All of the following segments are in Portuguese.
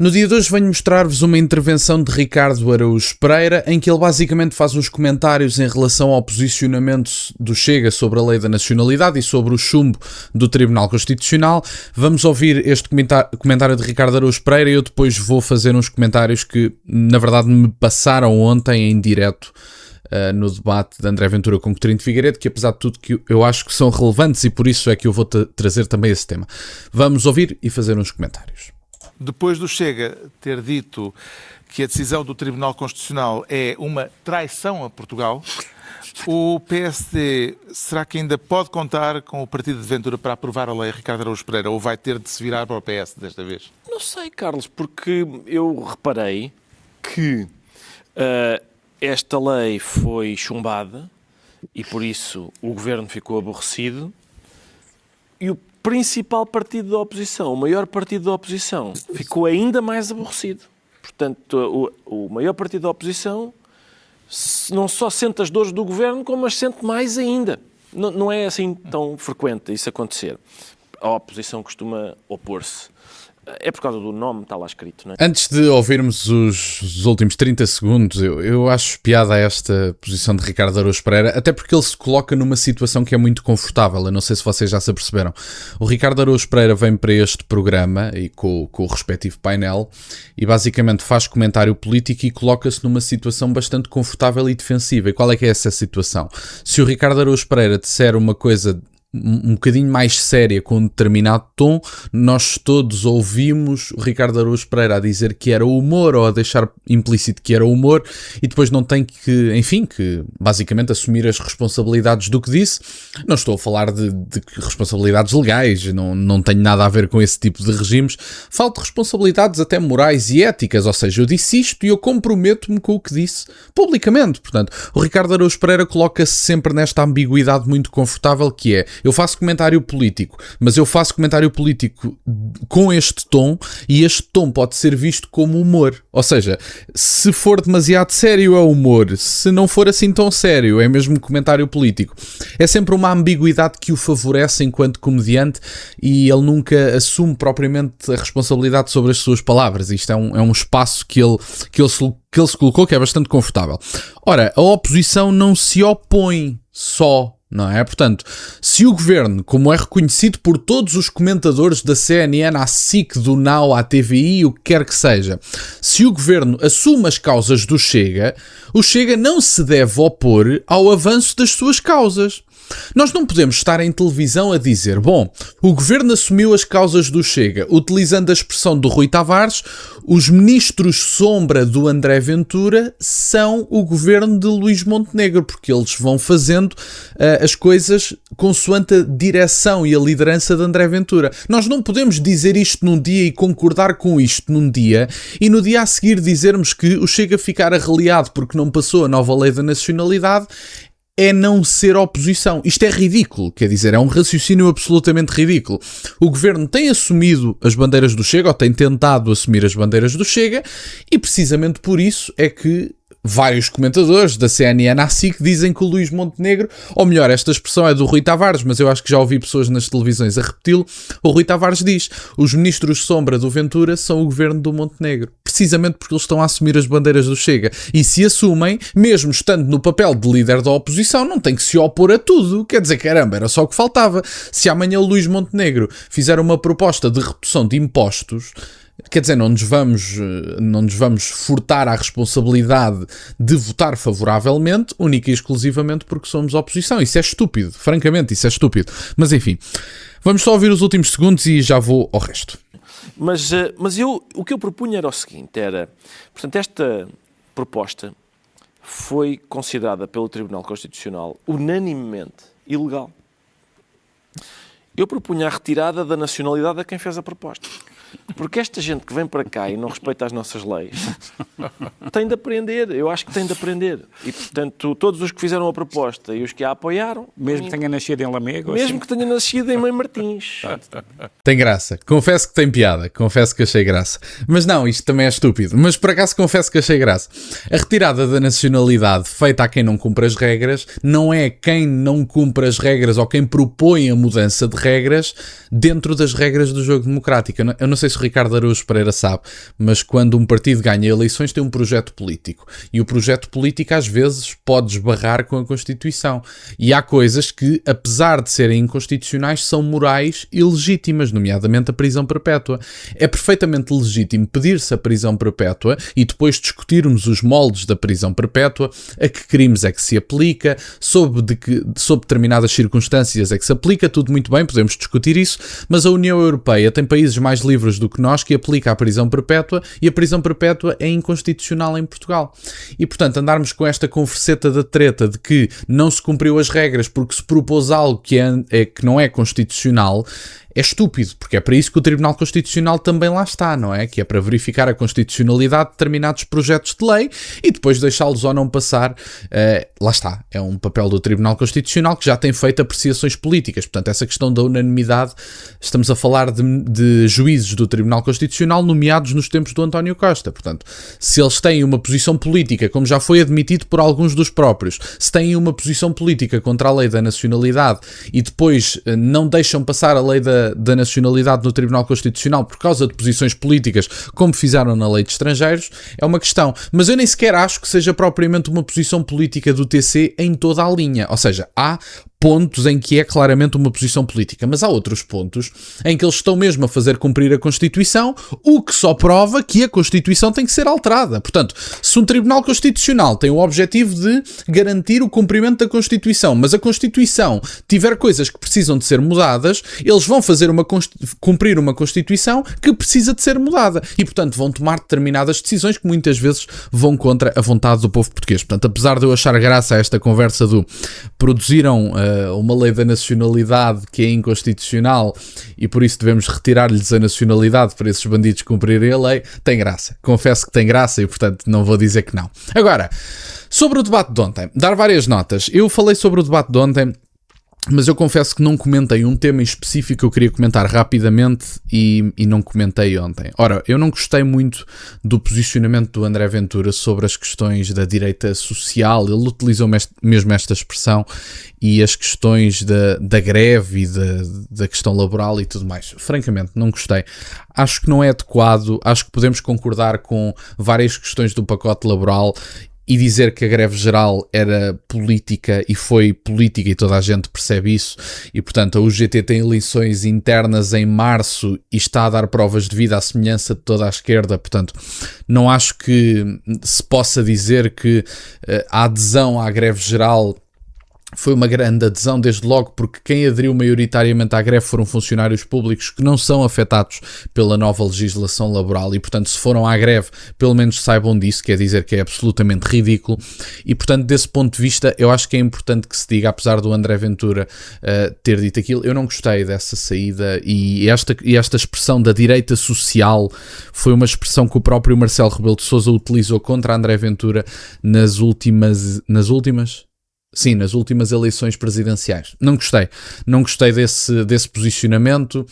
No dia de hoje venho mostrar-vos uma intervenção de Ricardo Araújo Pereira em que ele basicamente faz uns comentários em relação ao posicionamento do Chega sobre a lei da nacionalidade e sobre o chumbo do Tribunal Constitucional. Vamos ouvir este comentário de Ricardo Araújo Pereira e eu depois vou fazer uns comentários que na verdade me passaram ontem em direto no debate de André Ventura com Coutinho de Figueiredo, que apesar de tudo que eu acho que são relevantes e por isso é que eu vou trazer também esse tema. Vamos ouvir e fazer uns comentários. Depois do Chega ter dito que a decisão do Tribunal Constitucional é uma traição a Portugal, o PSD, será que ainda pode contar com o partido de Ventura para aprovar a lei, Ricardo Araújo Pereira, ou vai ter de se virar para o PS desta vez? Não sei, Carlos, porque eu reparei que esta lei foi chumbada e por isso o governo ficou aborrecido e o principal partido da oposição, o maior partido da oposição, ficou ainda mais aborrecido. Portanto, o maior partido da oposição não só sente as dores do governo, como as sente mais ainda. Não é assim tão frequente isso acontecer. A oposição costuma opor-se. É por causa do nome, está lá escrito, não é? Antes de ouvirmos os últimos 30 segundos, eu acho piada esta posição de Ricardo Araújo Pereira, até porque ele se coloca numa situação que é muito confortável. Eu não sei se vocês já se aperceberam. O Ricardo Araújo Pereira vem para este programa e com o respectivo painel e basicamente faz comentário político e coloca-se numa situação bastante confortável e defensiva. E qual é que é essa situação? Se o Ricardo Araújo Pereira disser uma coisa um bocadinho mais séria com um determinado tom, nós todos ouvimos o Ricardo Araújo Pereira a dizer que era humor ou a deixar implícito que era humor e depois não tem que, enfim, que basicamente assumir as responsabilidades do que disse. Não estou a falar de responsabilidades legais, não tenho nada a ver com esse tipo de regimes. Falo de responsabilidades até morais e éticas, ou seja, eu disse isto e eu comprometo-me com o que disse publicamente. Portanto, o Ricardo Araújo Pereira coloca-se sempre nesta ambiguidade muito confortável que é: eu faço comentário político, mas eu faço comentário político com este tom e este tom pode ser visto como humor. Ou seja, se for demasiado sério é humor, se não for assim tão sério é mesmo comentário político. É sempre uma ambiguidade que o favorece enquanto comediante e ele nunca assume propriamente a responsabilidade sobre as suas palavras. Isto é um espaço que ele se colocou que é bastante confortável. Ora, a oposição não se opõe só, não é? Portanto, se o governo, como é reconhecido por todos os comentadores da CNN, à SIC, do Now, à TVI, o que quer que seja, se o governo assume as causas do Chega, o Chega não se deve opor ao avanço das suas causas. Nós não podemos estar em televisão a dizer, bom, o governo assumiu as causas do Chega, utilizando a expressão do Rui Tavares, os ministros sombra do André Ventura são o governo de Luís Montenegro, porque eles vão fazendo as coisas consoante a direção e a liderança de André Ventura. Nós não podemos dizer isto num dia e concordar com isto num dia e no dia a seguir dizermos que o Chega ficar arreliado porque não passou a nova lei da nacionalidade é não ser oposição. Isto é ridículo, quer dizer, é um raciocínio absolutamente ridículo. O governo tem assumido as bandeiras do Chega, ou tem tentado assumir as bandeiras do Chega, e precisamente por isso é que vários comentadores da CNN à SIC dizem que o Luís Montenegro, ou melhor, esta expressão é do Rui Tavares, mas eu acho que já ouvi pessoas nas televisões a repeti-lo, o Rui Tavares diz, os ministros sombra do Ventura são o governo do Montenegro, precisamente porque eles estão a assumir as bandeiras do Chega, e se assumem, mesmo estando no papel de líder da oposição, não tem que se opor a tudo, quer dizer, caramba, era só o que faltava. Se amanhã o Luís Montenegro fizer uma proposta de redução de impostos, quer dizer, não nos vamos furtar à responsabilidade de votar favoravelmente, única e exclusivamente porque somos oposição. Isso é estúpido, francamente, isso é estúpido. Mas enfim, vamos só ouvir os últimos segundos e já vou ao resto. Mas o que eu propunha era o seguinte, portanto, esta proposta foi considerada pelo Tribunal Constitucional unanimemente ilegal. Eu propunha a retirada da nacionalidade a quem fez a proposta. Porque esta gente que vem para cá e não respeita as nossas leis tem de aprender, eu acho que tem de aprender. E, portanto, todos os que fizeram a proposta e os que a apoiaram... Mesmo que tenha nascido em Lamego? Mesmo assim? Que tenha nascido em Mãe Martins. Tem graça. Confesso que tem piada. Confesso que achei graça. Mas não, isto também é estúpido. Mas por acaso confesso que achei graça. A retirada da nacionalidade feita a quem não cumpre as regras não é quem não cumpre as regras ou quem propõe a mudança de regras dentro das regras do jogo democrático. Eu não sei se o Ricardo Araújo Pereira sabe, mas quando um partido ganha eleições tem um projeto político. E o projeto político às vezes pode esbarrar com a Constituição. E há coisas que, apesar de serem inconstitucionais, são morais e legítimas, nomeadamente a prisão perpétua. É perfeitamente legítimo pedir-se a prisão perpétua e depois discutirmos os moldes da prisão perpétua, a que crimes é que se aplica, sob determinadas circunstâncias é que se aplica, tudo muito bem, podemos discutir isso, mas a União Europeia tem países mais livres do que nós que aplica a prisão perpétua e a prisão perpétua é inconstitucional em Portugal. E, portanto, andarmos com esta converseta da treta de que não se cumpriu as regras porque se propôs algo que não é constitucional, é estúpido, porque é para isso que o Tribunal Constitucional também lá está, não é? Que é para verificar a constitucionalidade de determinados projetos de lei e depois deixá-los ou não passar. Lá está, é um papel do Tribunal Constitucional que já tem feito apreciações políticas. Portanto, essa questão da unanimidade, estamos a falar de juízes do Tribunal Constitucional nomeados nos tempos do António Costa. Portanto, se eles têm uma posição política, como já foi admitido por alguns dos próprios, se têm uma posição política contra a lei da nacionalidade e depois não deixam passar a lei da nacionalidade no Tribunal Constitucional por causa de posições políticas, como fizeram na lei de estrangeiros, é uma questão. Mas eu nem sequer acho que seja propriamente uma posição política do TC em toda a linha. Ou seja, há pontos em que é claramente uma posição política, mas há outros pontos em que eles estão mesmo a fazer cumprir a Constituição, o que só prova que a Constituição tem que ser alterada. Portanto, se um Tribunal Constitucional tem o objetivo de garantir o cumprimento da Constituição, mas a Constituição tiver coisas que precisam de ser mudadas, eles vão fazer cumprir uma Constituição que precisa de ser mudada e, portanto, vão tomar determinadas decisões que muitas vezes vão contra a vontade do povo português. Portanto, apesar de eu achar graça a esta conversa do produziram uma lei da nacionalidade que é inconstitucional e por isso devemos retirar-lhes a nacionalidade para esses bandidos cumprirem a lei, tem graça. Confesso que tem graça e, portanto, não vou dizer que não. Agora, sobre o debate de ontem, dar várias notas. Eu falei sobre o debate de ontem, mas eu confesso que não comentei um tema em específico que eu queria comentar rapidamente e não comentei ontem. Ora, eu não gostei muito do posicionamento do André Ventura sobre as questões da direita social. Ele utilizou mesmo esta expressão e as questões da greve e da questão laboral e tudo mais. Francamente, não gostei. Acho que não é adequado, acho que podemos concordar com várias questões do pacote laboral e dizer que a greve geral era política e foi política e toda a gente percebe isso e, portanto, a UGT tem eleições internas em março e está a dar provas de vida à semelhança de toda a esquerda, portanto, não acho que se possa dizer que a adesão à greve geral foi uma grande adesão, desde logo porque quem aderiu maioritariamente à greve foram funcionários públicos que não são afetados pela nova legislação laboral e, portanto, se foram à greve, pelo menos saibam disso, quer dizer que é absolutamente ridículo e, portanto, desse ponto de vista, eu acho que é importante que se diga, apesar do André Ventura ter dito aquilo, eu não gostei dessa saída e esta expressão da direita social foi uma expressão que o próprio Marcelo Rebelo de Sousa utilizou contra André Ventura nas últimas eleições presidenciais. Não gostei desse posicionamento.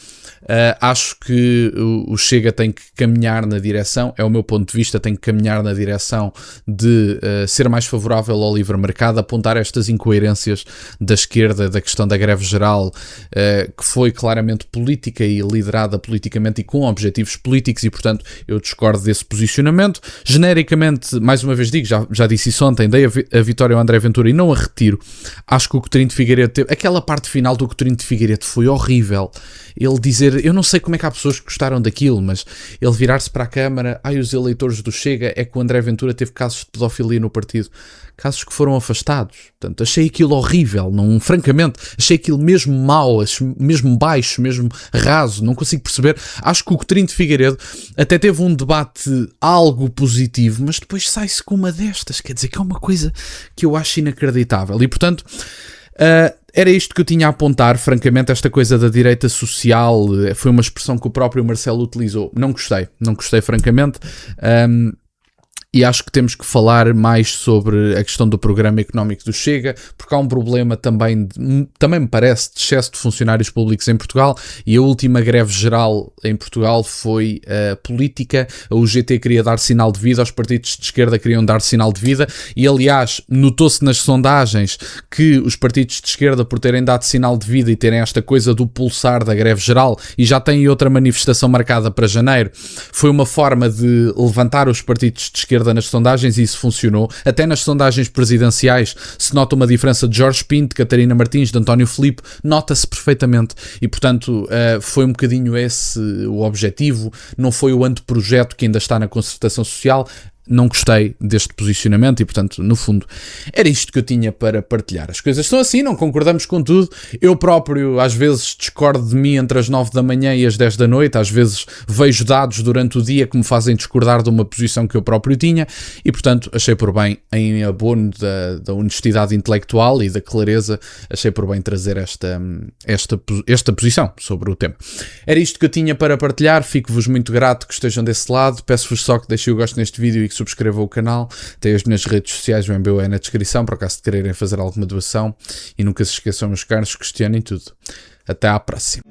Acho que o Chega tem que caminhar na direção, é o meu ponto de vista, tem que caminhar na direção de ser mais favorável ao livre mercado, apontar estas incoerências da esquerda, da questão da greve geral, que foi claramente política e liderada politicamente e com objetivos políticos e, portanto, eu discordo desse posicionamento. Genericamente, mais uma vez digo, já disse isso ontem, dei a vitória ao André Ventura e não a retiro. Acho que o Coutinho de Figueiredo teve... Aquela parte final do Coutinho de Figueiredo foi horrível. Ele dizer... Eu não sei como é que há pessoas que gostaram daquilo, mas ele virar-se para a Câmara... os eleitores do Chega... É que o André Ventura teve casos de pedofilia no partido. Casos que foram afastados. Portanto, achei aquilo horrível. Não, francamente, achei aquilo mesmo mau, mesmo baixo, mesmo raso. Não consigo perceber. Acho que o Coutinho de Figueiredo até teve um debate algo positivo, mas depois sai-se com uma destas. Quer dizer, que é uma coisa que eu acho inacreditável. E, portanto, era isto que eu tinha a apontar. Francamente, esta coisa da direita social foi uma expressão que o próprio Marcelo utilizou. Não gostei, francamente. E acho que temos que falar mais sobre a questão do programa económico do Chega, porque há um problema também me parece, de excesso de funcionários públicos em Portugal, e a última greve geral em Portugal foi política. A UGT queria dar sinal de vida, os partidos de esquerda queriam dar sinal de vida, e aliás, notou-se nas sondagens que os partidos de esquerda, por terem dado sinal de vida e terem esta coisa do pulsar da greve geral, e já têm outra manifestação marcada para janeiro, foi uma forma de levantar os partidos de esquerda nas sondagens, e isso funcionou. Até nas sondagens presidenciais se nota uma diferença de Jorge Pinto, de Catarina Martins, de António Filipe, nota-se perfeitamente, e portanto foi um bocadinho esse o objetivo, não foi o anteprojeto que ainda está na concertação social. Não gostei deste posicionamento e, portanto, no fundo, era isto que eu tinha para partilhar. As coisas são assim, não concordamos com tudo. Eu próprio, às vezes, discordo de mim entre as 9 da manhã e as 10 da noite. Às vezes vejo dados durante o dia que me fazem discordar de uma posição que eu próprio tinha e, portanto, achei por bem, em abono da honestidade intelectual e da clareza, achei por bem trazer esta posição sobre o tema. Era isto que eu tinha para partilhar. Fico-vos muito grato que estejam desse lado. Peço-vos só que deixem o gosto neste vídeo e que subscrevam o canal. Tem as minhas redes sociais, o MBO é na descrição, por acaso de quererem fazer alguma doação. E nunca se esqueçam, meus caros, questionem tudo. Até à próxima.